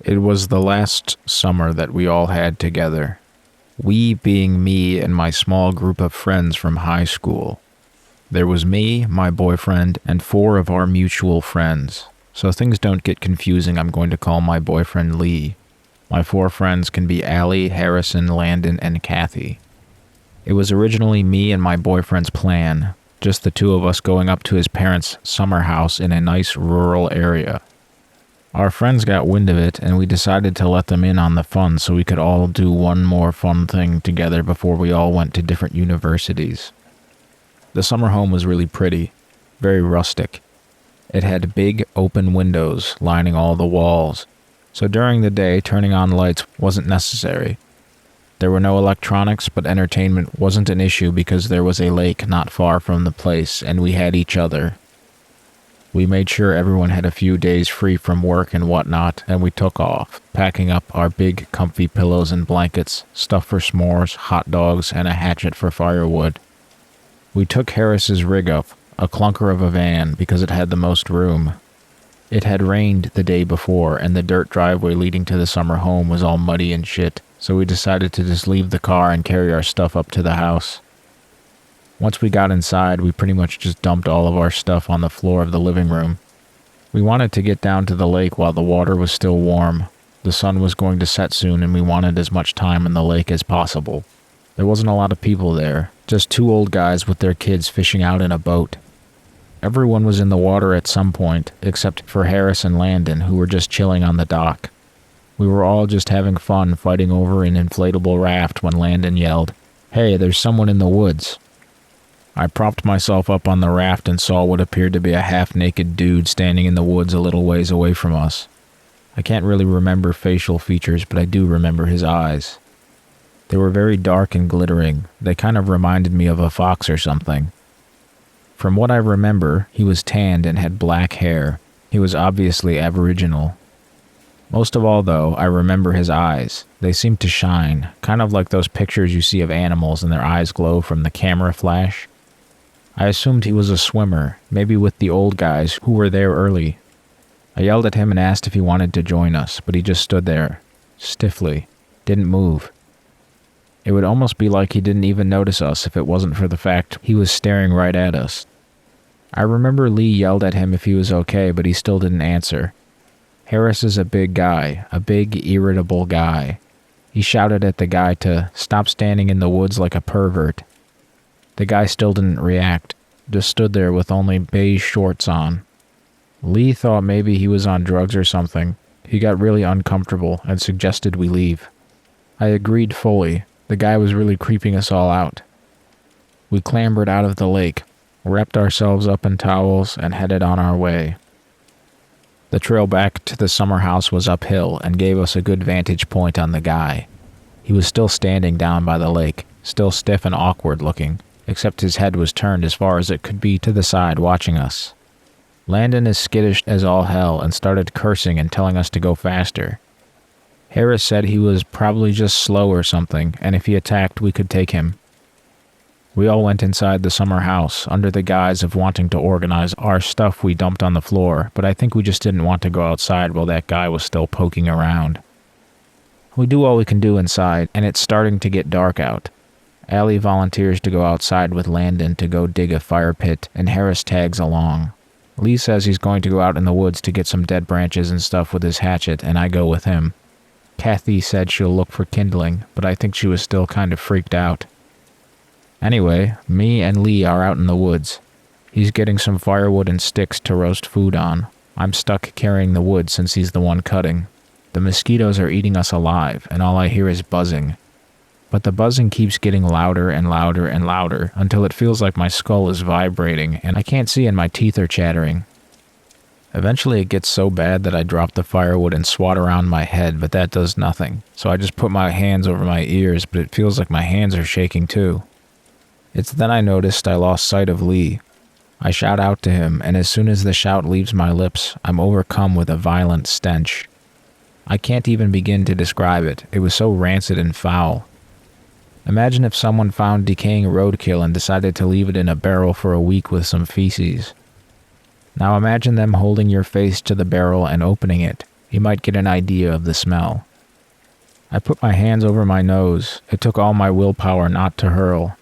It was the last summer that we all had together. We being me and my small group of friends from high school. There was me, my boyfriend, and 4 of our mutual friends. So things don't get confusing, I'm going to call my boyfriend Lee. My 4 friends can be Allie, Harrison, Landon, and Kathy. It was originally me and my boyfriend's plan, just the 2 of us going up to his parents' summer house in a nice rural area. Our friends got wind of it, and we decided to let them in on the fun so we could all do one more fun thing together before we all went to different universities. The summer home was really pretty, very rustic. It had big open windows lining all the walls, so during the day turning on lights wasn't necessary. There were no electronics, but entertainment wasn't an issue because there was a lake not far from the place, and we had each other. We made sure everyone had a few days free from work and whatnot, and we took off, packing up our big, comfy pillows and blankets, stuff for s'mores, hot dogs, and a hatchet for firewood. We took Harris's rig up, a clunker of a van, because it had the most room. It had rained the day before, and the dirt driveway leading to the summer home was all muddy and shit, so we decided to just leave the car and carry our stuff up to the house. Once we got inside, we pretty much just dumped all of our stuff on the floor of the living room. We wanted to get down to the lake while the water was still warm. The sun was going to set soon, and we wanted as much time in the lake as possible. There wasn't a lot of people there, just 2 old guys with their kids fishing out in a boat. Everyone was in the water at some point, except for Harris and Landon, who were just chilling on the dock. We were all just having fun fighting over an inflatable raft when Landon yelled, "Hey, there's someone in the woods." I propped myself up on the raft and saw what appeared to be a half-naked dude standing in the woods a little ways away from us. I can't really remember facial features, but I do remember his eyes. They were very dark and glittering. They kind of reminded me of a fox or something. From what I remember, he was tanned and had black hair. He was obviously Aboriginal. Most of all, though, I remember his eyes. They seemed to shine, kind of like those pictures you see of animals and their eyes glow from the camera flash. I assumed he was a swimmer, maybe with the old guys who were there early. I yelled at him and asked if he wanted to join us, but he just stood there, stiffly, didn't move. It would almost be like he didn't even notice us if it wasn't for the fact he was staring right at us. I remember Lee yelled at him if he was okay, but he still didn't answer. Harris is a big guy, a big, irritable guy. He shouted at the guy to stop standing in the woods like a pervert. The guy still didn't react, just stood there with only beige shorts on. Lee thought maybe he was on drugs or something. He got really uncomfortable and suggested we leave. I agreed fully. The guy was really creeping us all out. We clambered out of the lake, wrapped ourselves up in towels, and headed on our way. The trail back to the summer house was uphill and gave us a good vantage point on the guy. He was still standing down by the lake, still stiff and awkward looking, except his head was turned as far as it could be to the side watching us. Landon is skittish as all hell and started cursing and telling us to go faster. Harris said he was probably just slow or something, and if he attacked, we could take him. We all went inside the summer house under the guise of wanting to organize our stuff we dumped on the floor, but I think we just didn't want to go outside while that guy was still poking around. We do all we can do inside, and it's starting to get dark out. Allie volunteers to go outside with Landon to go dig a fire pit, and Harris tags along. Lee says he's going to go out in the woods to get some dead branches and stuff with his hatchet, and I go with him. Kathy said she'll look for kindling, but I think she was still kind of freaked out. Anyway, me and Lee are out in the woods. He's getting some firewood and sticks to roast food on. I'm stuck carrying the wood since he's the one cutting. The mosquitoes are eating us alive, and all I hear is buzzing. But the buzzing keeps getting louder and louder and louder until it feels like my skull is vibrating and I can't see and my teeth are chattering. Eventually it gets so bad that I drop the firewood and swat around my head, but that does nothing. So I just put my hands over my ears, but it feels like my hands are shaking too. It's then I noticed I lost sight of Lee. I shout out to him, and as soon as the shout leaves my lips, I'm overcome with a violent stench. I can't even begin to describe it. It was so rancid and foul. Imagine if someone found decaying roadkill and decided to leave it in a barrel for a week with some feces. Now imagine them holding your face to the barrel and opening it, He might get an idea of the smell. I put my hands over my nose. It took all my willpower not to hurl.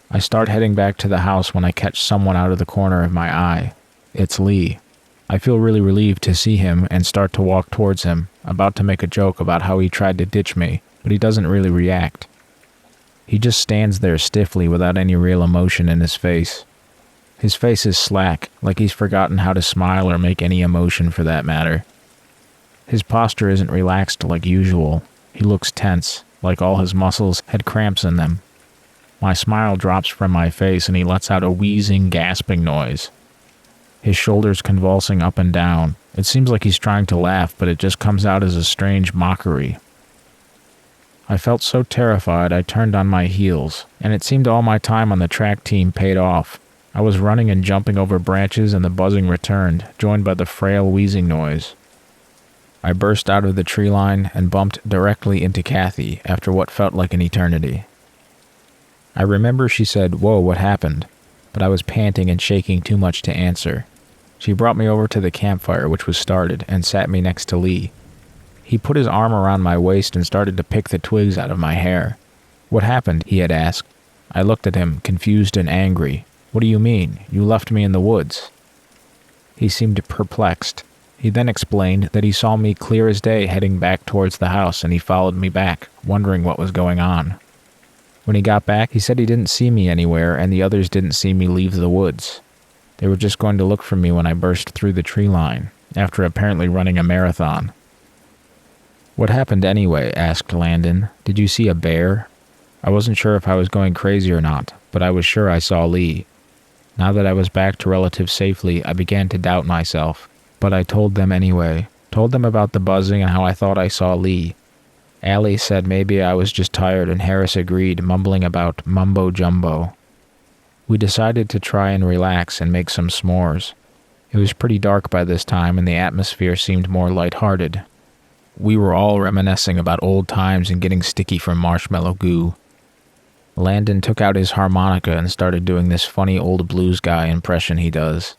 I start heading back to the house when I catch someone out of the corner of my eye. It's Lee. I feel really relieved to see him and start to walk towards him, about to make a joke about how he tried to ditch me, but he doesn't really react. He just stands there stiffly without any real emotion in his face. His face is slack, like he's forgotten how to smile or make any emotion for that matter. His posture isn't relaxed like usual. He looks tense, like all his muscles had cramps in them. My smile drops from my face and he lets out a wheezing, gasping noise. His shoulders convulsing up and down. It seems like he's trying to laugh, but it just comes out as a strange mockery. I felt so terrified I turned on my heels, and it seemed all my time on the track team paid off. I was running and jumping over branches and the buzzing returned, joined by the frail wheezing noise. I burst out of the tree line and bumped directly into Kathy after what felt like an eternity. I remember she said, "Whoa, what happened?" But I was panting and shaking too much to answer. She brought me over to the campfire, which was started, and sat me next to Lee. He put his arm around my waist and started to pick the twigs out of my hair. "What happened?" he had asked. I looked at him, confused and angry. "What do you mean? You left me in the woods." He seemed perplexed. He then explained that he saw me clear as day heading back towards the house and he followed me back, wondering what was going on. When he got back, he said he didn't see me anywhere and the others didn't see me leave the woods. They were just going to look for me when I burst through the tree line, after apparently running a marathon. "What happened anyway?" asked Landon. "Did you see a bear?" I wasn't sure if I was going crazy or not, but I was sure I saw Lee. Now that I was back to relative safety, I began to doubt myself. But I told them anyway. Told them about the buzzing and how I thought I saw Lee. Allie said maybe I was just tired and Harris agreed, mumbling about mumbo-jumbo. We decided to try and relax and make some s'mores. It was pretty dark by this time and the atmosphere seemed more lighthearted. We were all reminiscing about old times and getting sticky from marshmallow goo. Landon took out his harmonica and started doing this funny old blues guy impression he does.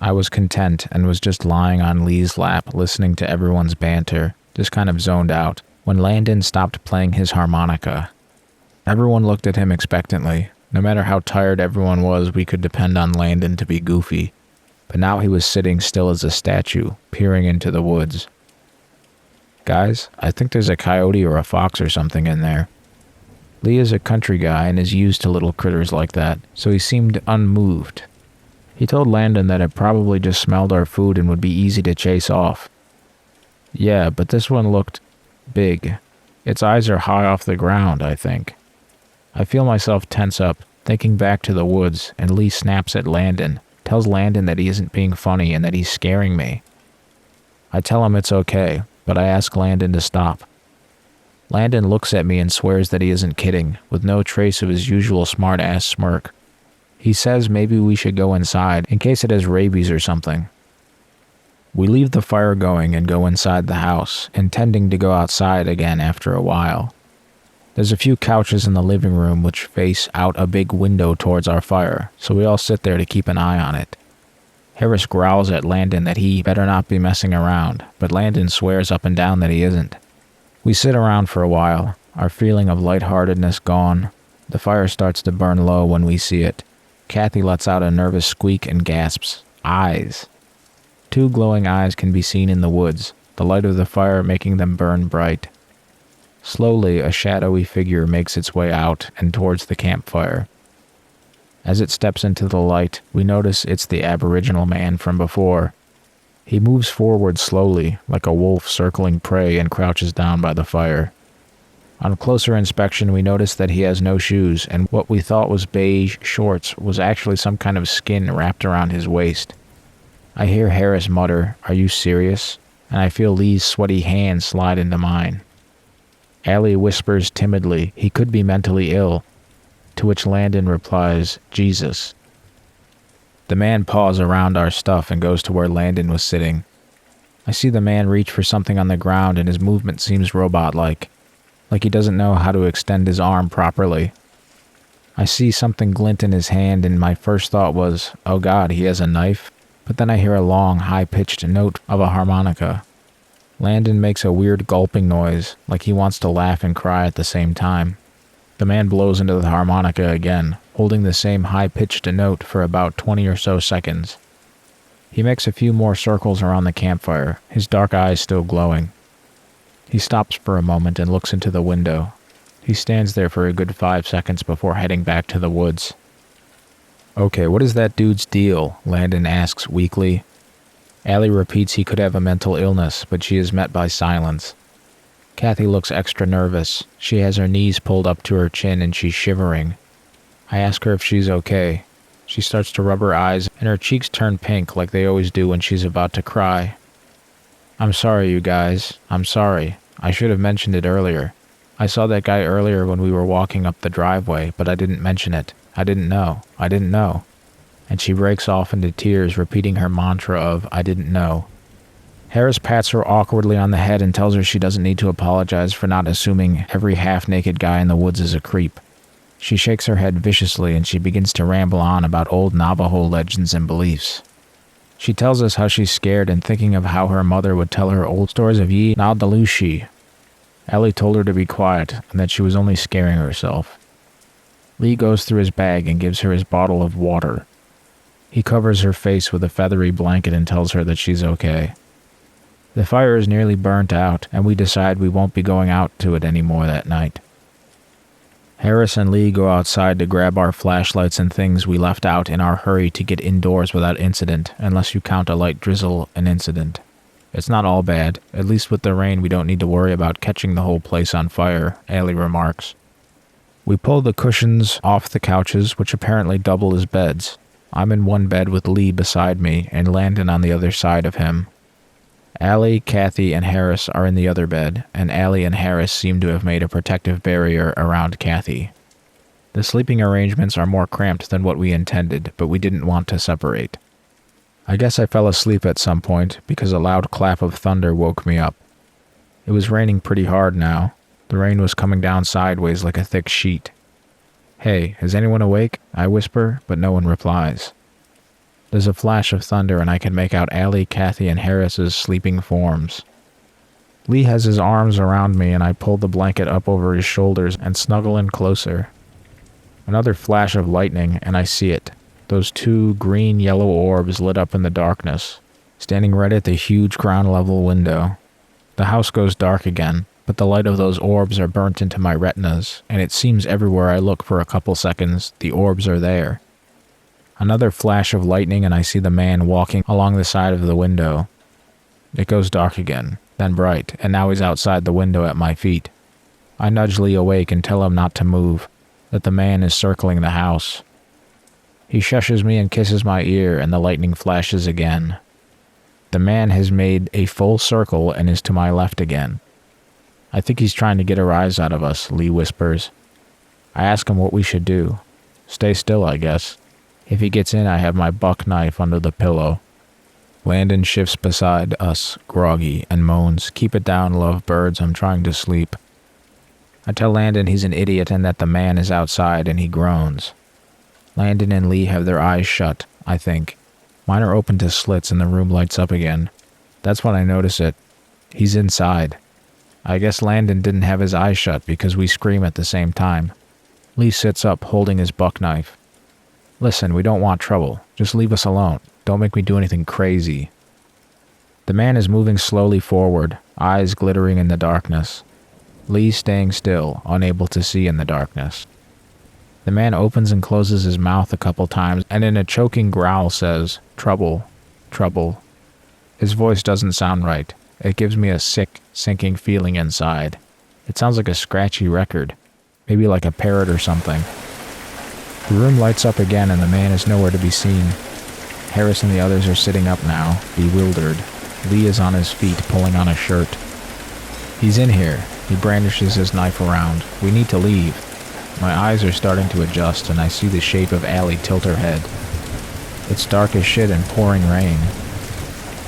I was content and was just lying on Lee's lap listening to everyone's banter, just kind of zoned out, when Landon stopped playing his harmonica. Everyone looked at him expectantly. No matter how tired everyone was, we could depend on Landon to be goofy. But now he was sitting still as a statue, peering into the woods. "Guys, I think there's a coyote or a fox or something in there." Lee is a country guy and is used to little critters like that, so he seemed unmoved. He told Landon that it probably just smelled our food and would be easy to chase off. "Yeah, but this one looked big. Its eyes are high off the ground, I think." I feel myself tense up, thinking back to the woods, and Lee snaps at Landon, tells Landon that he isn't being funny and that he's scaring me. I tell him it's okay, but I ask Landon to stop. Landon looks at me and swears that he isn't kidding, with no trace of his usual smart-ass smirk. He says maybe we should go inside, in case it has rabies or something. We leave the fire going and go inside the house, intending to go outside again after a while. There's a few couches in the living room which face out a big window towards our fire, so we all sit there to keep an eye on it. Harris growls at Landon that he better not be messing around, but Landon swears up and down that he isn't. We sit around for a while, our feeling of lightheartedness gone. The fire starts to burn low when we see it. Kathy lets out a nervous squeak and gasps. Eyes. 2 glowing eyes can be seen in the woods, the light of the fire making them burn bright. Slowly, a shadowy figure makes its way out and towards the campfire. As it steps into the light, we notice it's the Aboriginal man from before. He moves forward slowly, like a wolf circling prey, and crouches down by the fire. On closer inspection, we notice that he has no shoes, and what we thought was beige shorts was actually some kind of skin wrapped around his waist. I hear Harris mutter, "Are you serious?" And I feel Lee's sweaty hand slide into mine. Allie whispers timidly, "He could be mentally ill," to which Landon replies, "Jesus." The man paws around our stuff and goes to where Landon was sitting. I see the man reach for something on the ground and his movement seems robot-like. Like he doesn't know how to extend his arm properly. I see something glint in his hand and my first thought was, oh God, he has a knife? But then I hear a long, high-pitched note of a harmonica. Landon makes a weird gulping noise, like he wants to laugh and cry at the same time. The man blows into the harmonica again, holding the same high-pitched note for about 20 or so seconds. He makes a few more circles around the campfire, his dark eyes still glowing. He stops for a moment and looks into the window. He stands there for a good 5 seconds before heading back to the woods. "Okay, what is that dude's deal?" Landon asks weakly. Allie repeats he could have a mental illness, but she is met by silence. Kathy looks extra nervous. She has her knees pulled up to her chin and she's shivering. I ask her if she's okay. She starts to rub her eyes and her cheeks turn pink like they always do when she's about to cry. "I'm sorry, you guys. I'm sorry. I should have mentioned it earlier. I saw that guy earlier when we were walking up the driveway, but I didn't mention it. I didn't know. I didn't know." And she breaks off into tears, repeating her mantra of, "I didn't know." Harris pats her awkwardly on the head and tells her she doesn't need to apologize for not assuming every half-naked guy in the woods is a creep. She shakes her head viciously and she begins to ramble on about old Navajo legends and beliefs. She tells us how she's scared and thinking of how her mother would tell her old stories of Yi Naldalushi. Ellie told her to be quiet and that she was only scaring herself. Lee goes through his bag and gives her his bottle of water. He covers her face with a feathery blanket and tells her that she's okay. The fire is nearly burnt out, and we decide we won't be going out to it anymore that night. Harris and Lee go outside to grab our flashlights and things we left out in our hurry to get indoors without incident, unless you count a light drizzle an incident. It's not all bad. At least with the rain we don't need to worry about catching the whole place on fire, Allie remarks. We pull the cushions off the couches, which apparently double as beds. I'm in one bed with Lee beside me and Landon on the other side of him. Allie, Kathy, and Harris are in the other bed, and Allie and Harris seem to have made a protective barrier around Kathy. The sleeping arrangements are more cramped than what we intended, but we didn't want to separate. I guess I fell asleep at some point because a loud clap of thunder woke me up. It was raining pretty hard now. The rain was coming down sideways like a thick sheet. "Hey, is anyone awake?" I whisper, but no one replies. There's a flash of thunder and I can make out Allie, Kathy, and Harris's sleeping forms. Lee has his arms around me and I pull the blanket up over his shoulders and snuggle in closer. Another flash of lightning and I see it. Those two green-yellow orbs lit up in the darkness, standing right at the huge ground-level window. The house goes dark again, but the light of those orbs are burnt into my retinas, and it seems everywhere I look for a couple seconds, the orbs are there. Another flash of lightning and I see the man walking along the side of the window. It goes dark again, then bright, and now he's outside the window at my feet. I nudge Lee awake and tell him not to move, that the man is circling the house. He shushes me and kisses my ear and the lightning flashes again. The man has made a full circle and is to my left again. "I think he's trying to get a rise out of us," Lee whispers. I ask him what we should do. Stay still, I guess. If he gets in, I have my buck knife under the pillow. Landon shifts beside us, groggy, and moans, "Keep it down, love birds, I'm trying to sleep." I tell Landon he's an idiot and that the man is outside, and he groans. Landon and Lee have their eyes shut, I think. Mine are open to slits and the room lights up again. That's when I notice it. He's inside. I guess Landon didn't have his eyes shut because we scream at the same time. Lee sits up, holding his buck knife. "Listen, we don't want trouble. Just leave us alone. Don't make me do anything crazy." The man is moving slowly forward, eyes glittering in the darkness. Lee staying still, unable to see in the darkness. The man opens and closes his mouth a couple times and in a choking growl says, "Trouble, trouble." His voice doesn't sound right. It gives me a sick, sinking feeling inside. It sounds like a scratchy record, maybe like a parrot or something. The room lights up again and the man is nowhere to be seen. Harris and the others are sitting up now, bewildered. Lee is on his feet, pulling on a shirt. "He's in here." He brandishes his knife around. "We need to leave." My eyes are starting to adjust and I see the shape of Allie tilt her head. It's dark as shit and pouring rain.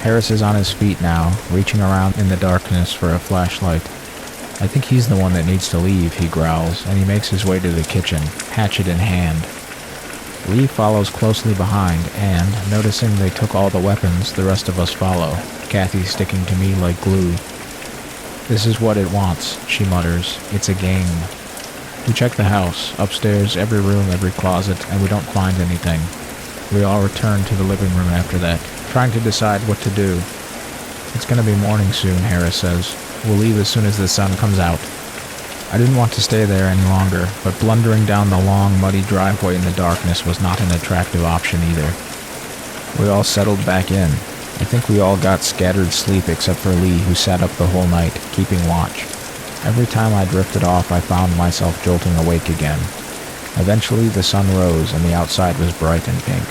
Harris is on his feet now, reaching around in the darkness for a flashlight. "I think he's the one that needs to leave," he growls, and he makes his way to the kitchen, hatchet in hand. Lee follows closely behind, and, noticing they took all the weapons, the rest of us follow, Kathy sticking to me like glue. "This is what it wants," she mutters. "It's a game." We check the house, upstairs, every room, every closet, and we don't find anything. We all return to the living room after that, trying to decide what to do. "It's going to be morning soon," Harris says. "We'll leave as soon as the sun comes out." I didn't want to stay there any longer, but blundering down the long, muddy driveway in the darkness was not an attractive option either. We all settled back in. I think we all got scattered sleep except for Lee, who sat up the whole night, keeping watch. Every time I drifted off, I found myself jolting awake again. Eventually, the sun rose, and the outside was bright and pink.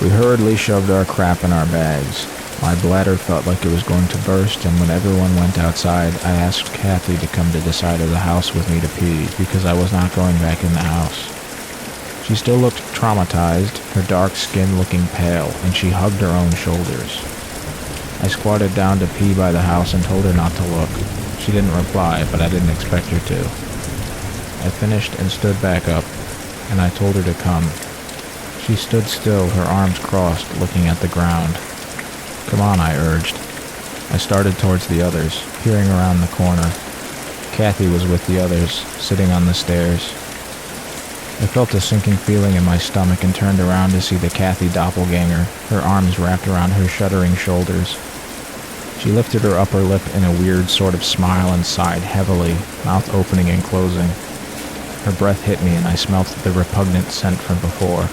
We hurriedly shoved our crap in our bags. My bladder felt like it was going to burst, and when everyone went outside, I asked Kathy to come to the side of the house with me to pee, because I was not going back in the house. She still looked traumatized, her dark skin looking pale, and she hugged her own shoulders. I squatted down to pee by the house and told her not to look. She didn't reply, but I didn't expect her to. I finished and stood back up, and I told her to come. She stood still, her arms crossed, looking at the ground. "Come on," I urged. I started towards the others, peering around the corner. Kathy was with the others, sitting on the stairs. I felt a sinking feeling in my stomach and turned around to see the Kathy doppelganger, her arms wrapped around her shuddering shoulders. She lifted her upper lip in a weird sort of smile and sighed heavily, mouth opening and closing. Her breath hit me and I smelt the repugnant scent from before.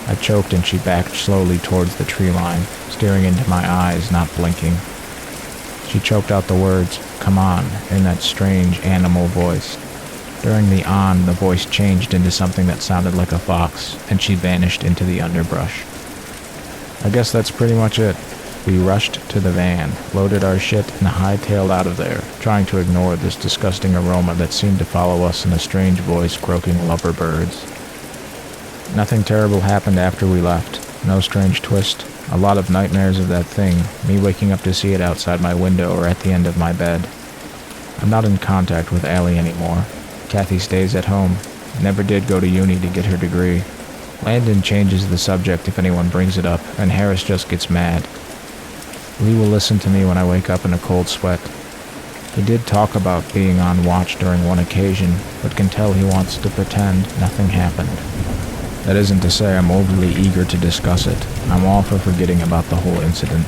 I choked and she backed slowly towards the tree line, staring into my eyes, not blinking. She choked out the words, "Come on," in that strange animal voice. During the "on," the voice changed into something that sounded like a fox, and she vanished into the underbrush. I guess that's pretty much it. We rushed to the van, loaded our shit, and hightailed out of there, trying to ignore this disgusting aroma that seemed to follow us in a strange voice croaking lovebirds. Nothing terrible happened after we left. No strange twist. A lot of nightmares of that thing, me waking up to see it outside my window or at the end of my bed. I'm not in contact with Allie anymore. Kathy stays at home. Never did go to uni to get her degree. Landon changes the subject if anyone brings it up, and Harris just gets mad. Lee will listen to me when I wake up in a cold sweat. He did talk about being on watch during one occasion, but can tell he wants to pretend nothing happened. That isn't to say I'm overly eager to discuss it. I'm all for forgetting about the whole incident.